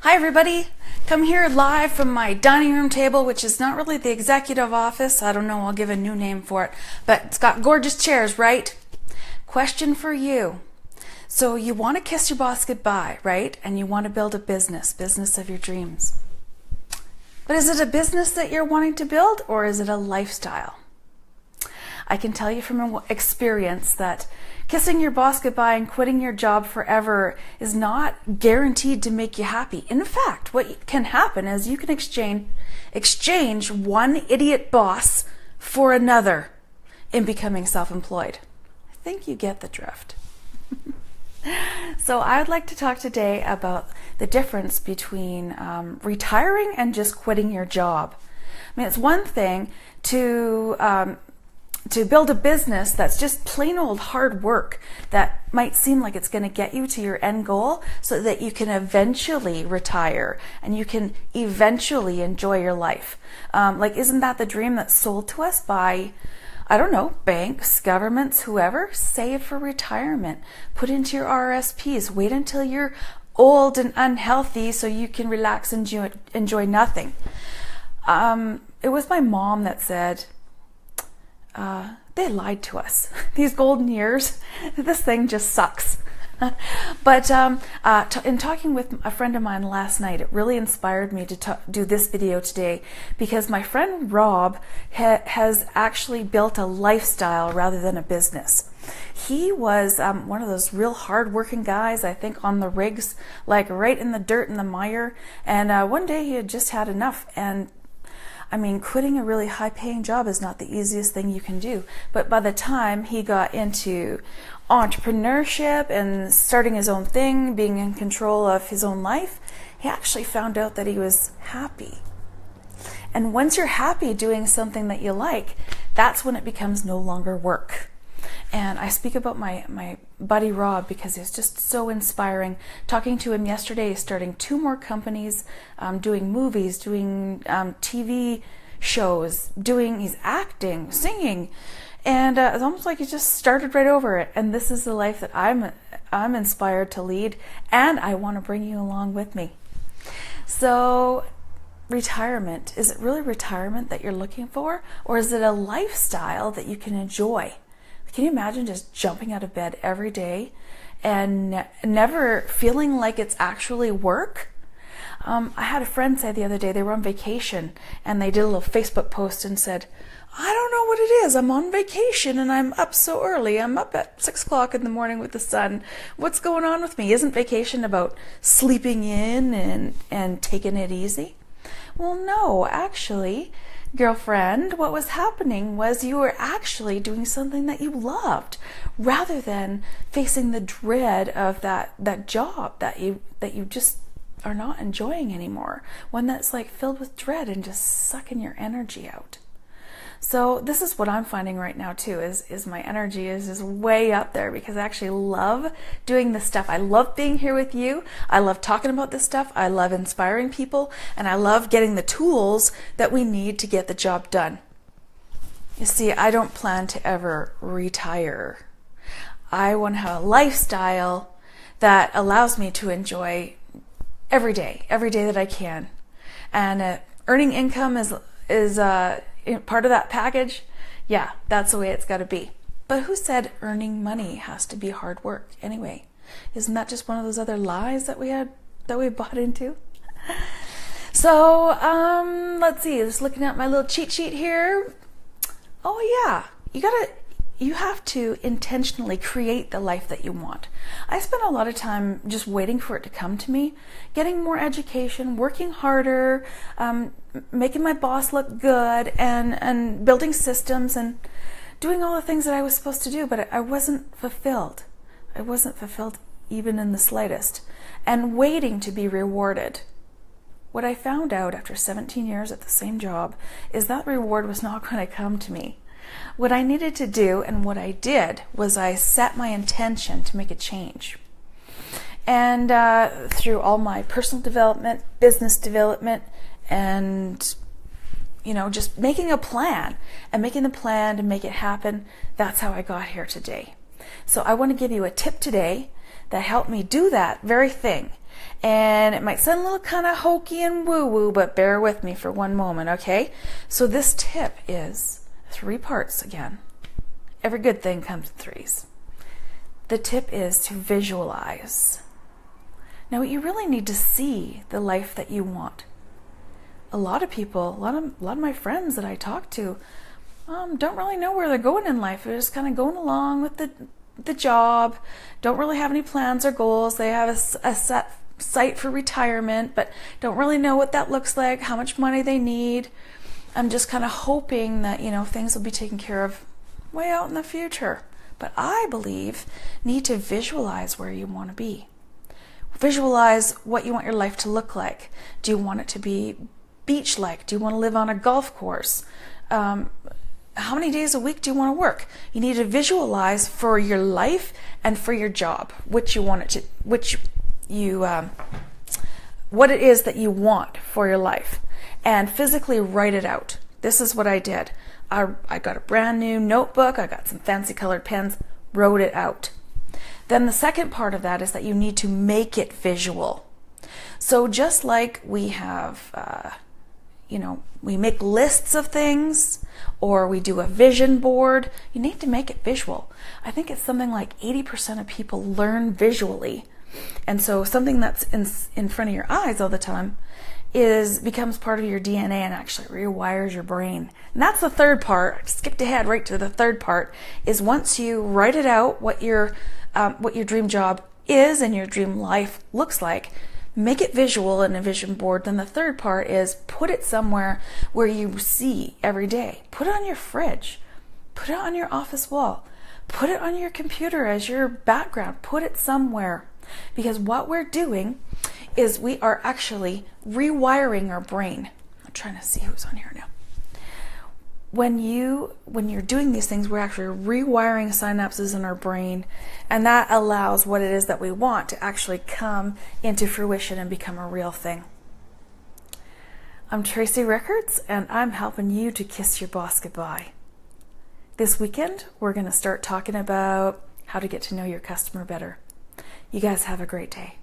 Hi everybody, come here live from my dining room table, which is not really the executive office. I don't know, I'll give a new name for it, but it's got gorgeous chairs, right? Question for you. So you want to kiss your boss goodbye, right? And you want to build a business of your dreams. But is it a business that you're wanting to build, or is it a lifestyle? I can tell you from experience that kissing your boss goodbye and quitting your job forever is not guaranteed to make you happy. In fact, what can happen is you can exchange one idiot boss for another in becoming self-employed. I think you get the drift. So I'd like to talk today about the difference between retiring and just quitting your job. I mean, it's one thing to build a business that's just plain old hard work that might seem like it's going to get you to your end goal so that you can eventually retire and you can eventually enjoy your life. Isn't that the dream that's sold to us by, I don't know, banks, governments, whoever? Save for retirement. Put into your RSPs. Wait until you're old and unhealthy so you can relax and enjoy nothing. It was my mom that said, they lied to us. These golden years, this thing just sucks. But in talking with a friend of mine last night, it really inspired me to do this video today, because my friend Rob has actually built a lifestyle rather than a business. He was one of those real hard-working guys, I think, on the rigs, like right in the dirt and the mire. And one day he had just had enough, and I mean, quitting a really high-paying job is not the easiest thing you can do. But by the time he got into entrepreneurship and starting his own thing, being in control of his own life, he actually found out that he was happy. And once you're happy doing something that you like, that's when it becomes no longer work. And I speak about my buddy Rob because it's just so inspiring. Talking to him yesterday, starting 2 more companies, doing movies, doing TV shows, he's acting, singing, and it's almost like he just started right over it. And this is the life that I'm inspired to lead, and I want to bring you along with me. So, retirement, is it really retirement that you're looking for, or is it a lifestyle that you can enjoy? Can you imagine just jumping out of bed every day and never feeling like it's actually work? I had a friend say the other day they were on vacation and they did a little Facebook post and said, I don't know what it is. I'm on vacation and I'm up so early. I'm up at 6 o'clock in the morning with the sun. What's going on with me? Isn't vacation about sleeping in and taking it easy? Well, no, actually, girlfriend, what was happening was you were actually doing something that you loved, rather than facing the dread of that job that you just are not enjoying anymore, one that's like filled with dread and just sucking your energy out. So this is what I'm finding right now too, is my energy is just way up there because I actually love doing this stuff. I love being here with you. I love talking about this stuff. I love inspiring people, and I love getting the tools that we need to get the job done. You see, I don't plan to ever retire. I want to have a lifestyle that allows me to enjoy every day that I can. And earning income is part of that package. Yeah, that's the way it's got to be. But who said earning money has to be hard work anyway? Isn't that just one of those other lies that we bought into? So let's see, just looking at my little cheat sheet here. Oh yeah, you have to intentionally create the life that you want. I spent a lot of time just waiting for it to come to me, getting more education, working harder, making my boss look good, and building systems and doing all the things that I was supposed to do, but I wasn't fulfilled. I wasn't fulfilled even in the slightest, and waiting to be rewarded. What I found out after 17 years at the same job is that reward was not going to come to me. What I needed to do, and what I did, was I set my intention to make a change. And through all my personal development, business development, and just making a plan and making the plan to make it happen, that's how I got here today. So I want to give you a tip today that helped me do that very thing. And it might sound a little kind of hokey and woo-woo, but bear with me for one moment, okay? So this tip is 3 parts again. Every good thing comes in 3s. The tip is to visualize. Now, you really need to see the life that you want. A lot of people, a lot of my friends that I talk to, don't really know where they're going in life. They're just kind of going along with the job, don't really have any plans or goals. They have a set sight for retirement, but don't really know what that looks like, how much money they need. I'm just kind of hoping that, things will be taken care of way out in the future. But I believe need to visualize where you want to be. Visualize what you want your life to look like. Do you want it to be beach-like? Do you want to live on a golf course? How many days a week do you want to work? You need to visualize for your life and for your job, what it is that you want for your life, and physically write it out. This is what I did. I got a brand new notebook, I got some fancy colored pens, wrote it out. Then the second part of that is that you need to make it visual. So just like we have, we make lists of things, or we do a vision board, you need to make it visual. I think it's something like 80% of people learn visually. And so something that's in front of your eyes all the time becomes part of your DNA and actually rewires your brain. And that's the third part. I skipped ahead right to the third part, is once you write it out, what your dream job is and your dream life looks like, make it visual in a vision board. Then the third part is put it somewhere where you see every day. Put it on your fridge. Put it on your office wall. Put it on your computer as your background. Put it somewhere. Because what we're doing is we are actually rewiring our brain. I'm trying to see who's on here now. When you're doing these things, we're actually rewiring synapses in our brain, and that allows what it is that we want to actually come into fruition and become a real thing. I'm Tracy Rickards, and I'm helping you to kiss your boss goodbye. This weekend, we're going to start talking about how to get to know your customer better. You guys have a great day.